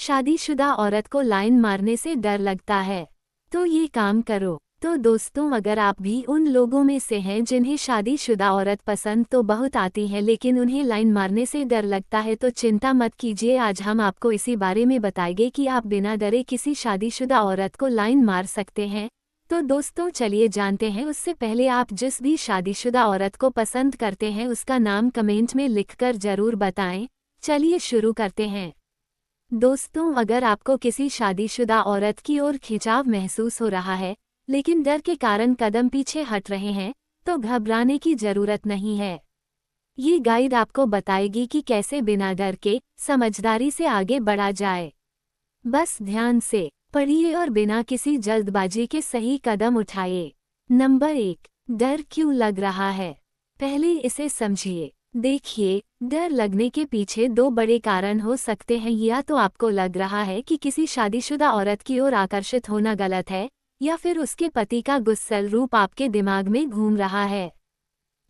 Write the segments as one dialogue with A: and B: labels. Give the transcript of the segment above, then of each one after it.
A: शादीशुदा औरत को लाइन मारने से डर लगता है, तो ये काम करो। तो दोस्तों, अगर आप भी उन लोगों में से हैं जिन्हें शादीशुदा औरत पसंद तो बहुत आती है लेकिन उन्हें लाइन मारने से डर लगता है, तो चिंता मत कीजिए। आज हम आपको इसी बारे में बताएंगे कि आप बिना डरे किसी शादीशुदा औरत को लाइन मार सकते हैं। तो दोस्तों, चलिए जानते हैं। उससे पहले आप जिस भी शादीशुदा औरत को पसंद करते हैं उसका नाम कमेंट में लिखकर जरूर बताएं। चलिए शुरू करते हैं। दोस्तों, अगर आपको किसी शादीशुदा औरत की ओर खिंचाव महसूस हो रहा है लेकिन डर के कारण कदम पीछे हट रहे हैं, तो घबराने की जरूरत नहीं है। ये गाइड आपको बताएगी कि कैसे बिना डर के समझदारी से आगे बढ़ा जाए। बस ध्यान से पढ़िए और बिना किसी जल्दबाजी के सही कदम उठाइए। नंबर 1, डर क्यों लग रहा है? पहले इसे समझिए। देखिए, डर लगने के पीछे दो बड़े कारण हो सकते हैं। या तो आपको लग रहा है कि किसी शादीशुदा औरत की ओर आकर्षित होना गलत है, या फिर उसके पति का गुस्सैल रूप आपके दिमाग में घूम रहा है।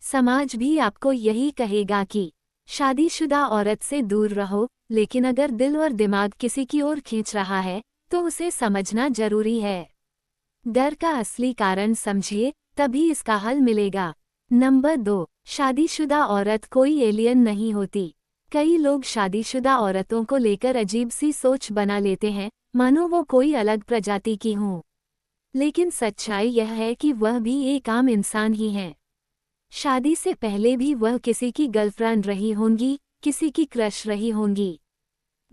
A: समाज भी आपको यही कहेगा कि शादीशुदा औरत से दूर रहो, लेकिन अगर दिल और दिमाग किसी की ओर खींच रहा है तो उसे समझना जरूरी है। डर का असली कारण समझिए, तभी इसका हल मिलेगा। नंबर 2, शादीशुदा औरत कोई एलियन नहीं होती। कई लोग शादीशुदा औरतों को लेकर अजीब सी सोच बना लेते हैं, मानो वो कोई अलग प्रजाति की हों। लेकिन सच्चाई यह है कि वह भी एक आम इंसान ही है। शादी से पहले भी वह किसी की गर्लफ्रेंड रही होंगी, किसी की क्रश रही होंगी।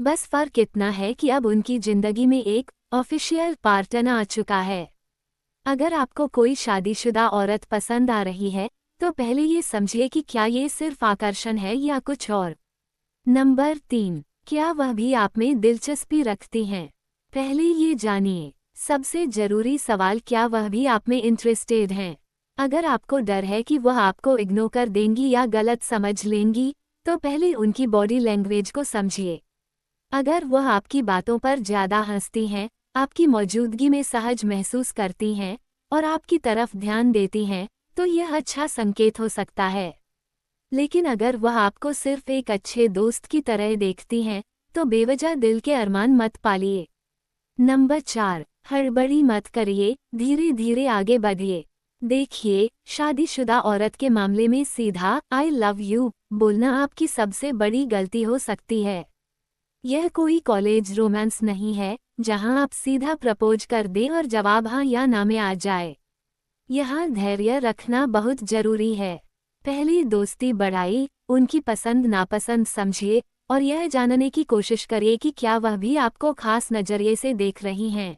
A: बस फर्क इतना है कि अब उनकी जिंदगी में एक ऑफिशियल पार्टनर आ चुका है। अगर आपको कोई शादीशुदा औरत पसंद आ रही है, तो पहले ये समझिए कि क्या ये सिर्फ आकर्षण है या कुछ और। नंबर 3, क्या वह भी आप में दिलचस्पी रखती हैं? पहले ये जानिए। सबसे जरूरी सवाल, क्या वह भी आप में इंटरेस्टेड हैं? अगर आपको डर है कि वह आपको इग्नोर कर देंगी या गलत समझ लेंगी, तो पहले उनकी बॉडी लैंग्वेज को समझिए। अगर वह आपकी बातों पर ज्यादा हंसती हैं, आपकी मौजूदगी में सहज महसूस करती हैं और आपकी तरफ ध्यान देती हैं, तो यह अच्छा संकेत हो सकता है। लेकिन अगर वह आपको सिर्फ एक अच्छे दोस्त की तरह देखती हैं, तो बेवजह दिल के अरमान मत पालिए। नंबर 4, हड़बड़ी मत करिए, धीरे धीरे आगे बढ़िए। देखिए, शादीशुदा औरत के मामले में सीधा आई लव यू बोलना आपकी सबसे बड़ी गलती हो सकती है। यह कोई कॉलेज रोमांस नहीं है जहां आप सीधा प्रपोज कर दें और जवाब हाँ या ना में आ जाए। यहाँ धैर्य रखना बहुत जरूरी है। पहले दोस्ती बढ़ाइए, उनकी पसंद नापसंद समझिए और यह जानने की कोशिश करिए कि क्या वह भी आपको खास नजरिए से देख रही हैं।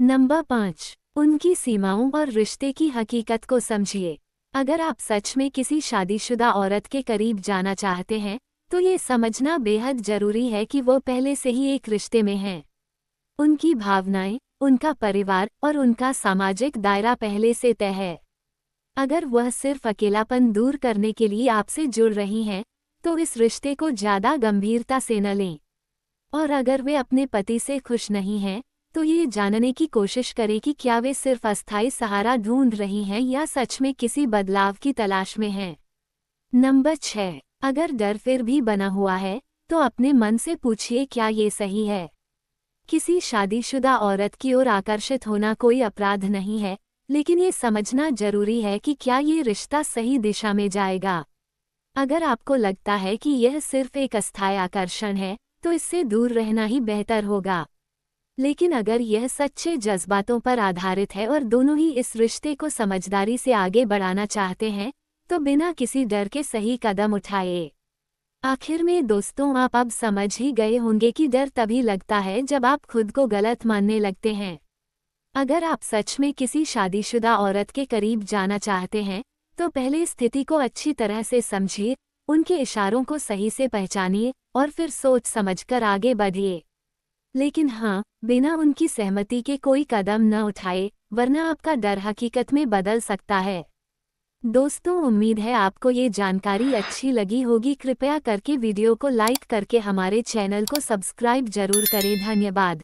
A: नंबर 5, उनकी सीमाओं और रिश्ते की हकीकत को समझिए। अगर आप सच में किसी शादीशुदा औरत के करीब जाना चाहते हैं, तो ये समझना बेहद जरूरी है कि वो पहले से ही एक रिश्ते में हैं। उनकी भावनाएं, उनका परिवार और उनका सामाजिक दायरा पहले से तय है। अगर वह सिर्फ अकेलापन दूर करने के लिए आपसे जुड़ रही हैं, तो इस रिश्ते को ज्यादा गंभीरता से न लें। और अगर वे अपने पति से खुश नहीं हैं, तो ये जानने की कोशिश करें कि क्या वे सिर्फ अस्थायी सहारा ढूंढ रही हैं या सच में किसी बदलाव की तलाश में हैं। नंबर 6, अगर डर फिर भी बना हुआ है, तो अपने मन से पूछिए, क्या ये सही है? किसी शादीशुदा औरत की ओर आकर्षित होना कोई अपराध नहीं है, लेकिन ये समझना जरूरी है कि क्या ये रिश्ता सही दिशा में जाएगा। अगर आपको लगता है कि यह सिर्फ एक अस्थायी आकर्षण है, तो इससे दूर रहना ही बेहतर होगा। लेकिन अगर यह सच्चे जज्बातों पर आधारित है और दोनों ही इस रिश्ते को समझदारी से आगे बढ़ाना चाहते हैं, तो बिना किसी डर के सही कदम उठाइए। आखिर में दोस्तों, आप अब समझ ही गए होंगे कि डर तभी लगता है जब आप खुद को गलत मानने लगते हैं। अगर आप सच में किसी शादीशुदा औरत के करीब जाना चाहते हैं, तो पहले स्थिति को अच्छी तरह से समझिए, उनके इशारों को सही से पहचानिए और फिर सोच समझकर आगे बढ़िए। लेकिन हाँ, बिना उनकी सहमति के कोई कदम न उठाए, वरना आपका डर हकीकत में बदल सकता है। दोस्तों, उम्मीद है आपको ये जानकारी अच्छी लगी होगी। कृपया करके वीडियो को लाइक करके हमारे चैनल को सब्सक्राइब जरूर करें। धन्यवाद।